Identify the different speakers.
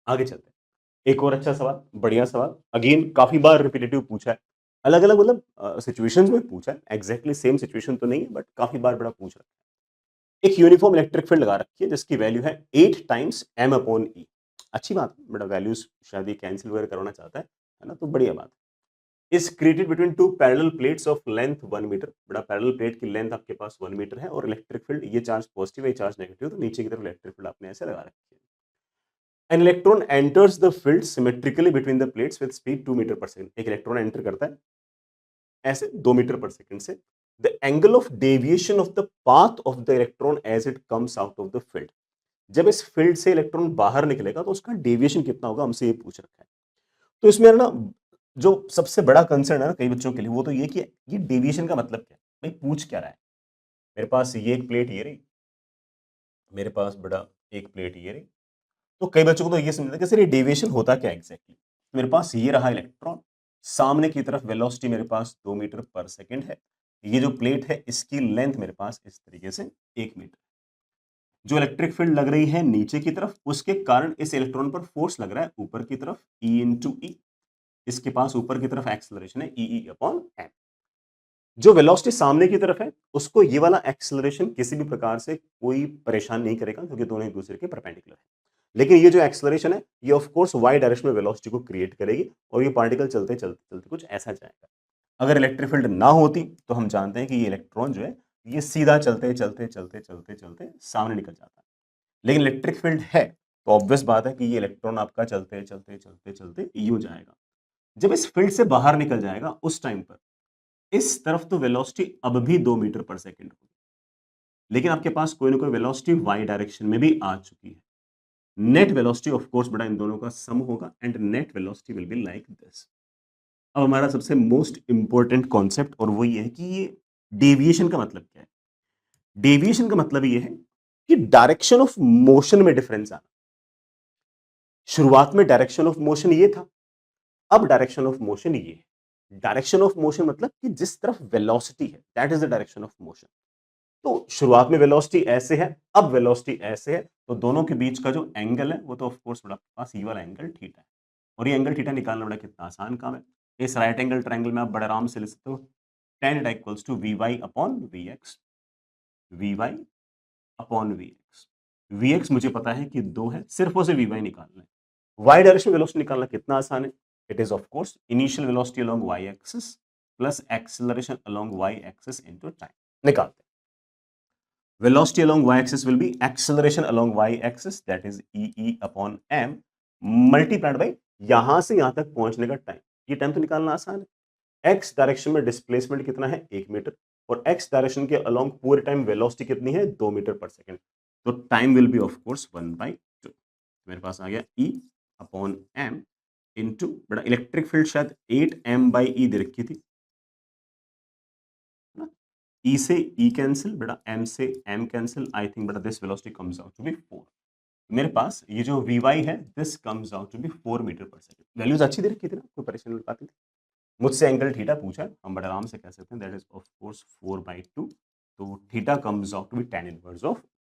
Speaker 1: आगे चलते हैं। एक और अच्छा सवाल, बढ़िया सवाल, अगेन काफ़ी बार रिपिटेटिव पूछा है। अलग-अलग मतलब सिचुएशंस में पूछा है, एग्ज़ैक्टली सेम सिचुएशन तो नहीं है बट काफ़ी बार बड़ा पूछ रखा है। एक यूनिफ़ॉर्म इलेक्ट्रिक फील्ड लगा रखी है जिसकी वैल्यू है 8 टाइम्स m/e। अच्छी बात है, बड़ा वैल्यूज़ शायद ये कैंसल वगैरह करवाना चाहता है ना? तो बढ़िया बात है। Is created between 2 parallel plates of length 1 metre. बड़ा पैरेलल प्लेट की लेंथ आपके पास 1 मीटर है और इलेक्ट्रिक फील्ड ये चार्ज पॉजिटिव है, ये चार्ज नेगेटिव है, तो नीचे की तरफ इलेक्ट्रिक फील्ड आपने ऐसे लगा रखी है। An electron enters the field symmetrically between the plates with speed 2 metre पर सेकंड। एक इलेक्ट्रॉन एंटर करता है ऐसे 2 मीटर पर सेकंड से। The angle of deviation of the path of the electron as it comes out of the field. जब इस field से इलेक्ट्रॉन बाहर निकलेगा तो उसका डेविएशन कितना होगा, हमसे ये पूछ रखा है। तो इसमें है ना, जो सबसे बड़ा कंसर्न है ना कई बच्चों के लिए, वो तो ये कि ये डेविएशन का मतलब क्या है, भाई पूछ क्या रहा है। मेरे पास ये एक प्लेट ये रही, मेरे पास बड़ा एक प्लेट ये रही। तो कई बच्चों को तो ये समझना कि सर ये डेविएशन होता क्या एग्जैक्टली। मेरे पास ये रहा इलेक्ट्रॉन, सामने की तरफ वेलोसिटी मेरे पास 2 मीटर पर सेकंड है। ये जो प्लेट है इसकी लेंथ मेरे पास इस तरीके से 1 मीटर। जो इलेक्ट्रिक फील्ड लग रही है नीचे की तरफ, उसके कारण इस इलेक्ट्रॉन पर फोर्स लग रहा है ऊपर की तरफ E इंटू ई। इसके पास ऊपर की तरफ एक्सेलरेशन है ई अपॉन एम। जो वेलोसिटी सामने की तरफ है उसको ये वाला एक्सेलरेशन किसी भी प्रकार से कोई परेशान नहीं करेगा क्योंकि दोनों एक दूसरे के परपेंडिकुलर है। लेकिन ये जो एक्सेलरेशन है ये ऑफ कोर्स वाई डायरेक्शन में वेलोसिटी को क्रिएट करेगी और ये पार्टिकल चलते चलते चलते कुछ ऐसा जाएगा। अगर इलेक्ट्रिक फील्ड ना होती तो हम जानते हैं कि ये इलेक्ट्रॉन जो है ये सीधा चलते चलते चलते चलते चलते सामने निकल जाता है। लेकिन इलेक्ट्रिक फील्ड है तो ऑब्वियस बात है कि ये इलेक्ट्रॉन आपका चलते चलते चलते चलते यूं जाएगा। जब इस फील्ड से बाहर निकल जाएगा उस टाइम पर इस तरफ तो वेलोसिटी अब भी 2 मीटर पर सेकंड होगी, लेकिन आपके पास कोई ना कोई वेलोसिटी वाई डायरेक्शन में भी आ चुकी है। नेट वेलोसिटी ऑफ कोर्स बड़ा इन दोनों का सम होगा and net velocity will be like this. अब हमारा सबसे मोस्ट इंपॉर्टेंट कॉन्सेप्ट और वो ये है कि ये डेविएशन का मतलब क्या है। डेविएशन का मतलब ये है कि डायरेक्शन ऑफ मोशन में डिफरेंस आना। शुरुआत में डायरेक्शन ऑफ मोशन ये था, अब डायरेक्शन ऑफ मोशन ये है। डायरेक्शन ऑफ मोशन मतलब कि जिस तरफ वेलोसिटी है that is the direction of motion. तो शुरुआत में वेलोसिटी ऐसे है, अब वेलोसिटी ऐसे है, तो दोनों के बीच का जो एंगल है वो तो ऑफ कोर्स बड़ा पास ये वाला एंगल थीटा है। और ये एंगल थीटा निकालना बड़ा कितना आसान काम है। इस राइट एंगल ट्रायंगल में आप बड़े आराम से लिख सकते हो tan theta equals to v y upon v x. V y upon v x. V x मुझे पता है कि 2 है, सिर्फ उसे वी वाई निकालना है। वाई डायरेक्शन वेलोसिटी निकालना कितना आसान है। It is of course initial velocity along y axis plus acceleration along y axis into time. निकालते हैं। Velocity along y-axis will be acceleration along y-axis, that is E upon m multiplied by यहां से यहां तक पहुंचने का time. ये time तो निकालना आसान है। x डायरेक्शन में डिस्प्लेसमेंट कितना है 1 मीटर और x डायरेक्शन के अलोंग पूरे टाइम वेलोसिटी कितनी है 2 मीटर पर सेकंड। तो time will be of course 1/2। मेरे पास आ गया E अपॉन m इनटू बड़ा इलेक्ट्रिक फील्ड शायद 8m/e दे रखी थी ना। E से E कैंसिल, बेटा M से M कैंसिल। आई थिंक बेटा this velocity comes out to be 4। मेरे पास ये जो Vy है this comes out to be 4 metre पर सेकंड। वैल्यूज अच्छी दे रखी थी ना, कोई परेशानी नहीं पाती थी। मुझसे एंगल थीटा पूछा है, हम बड़े आराम से कह सकते हैं दैट इज ऑफ कोर्स 4/2। तो theta comes out to be tan inverse of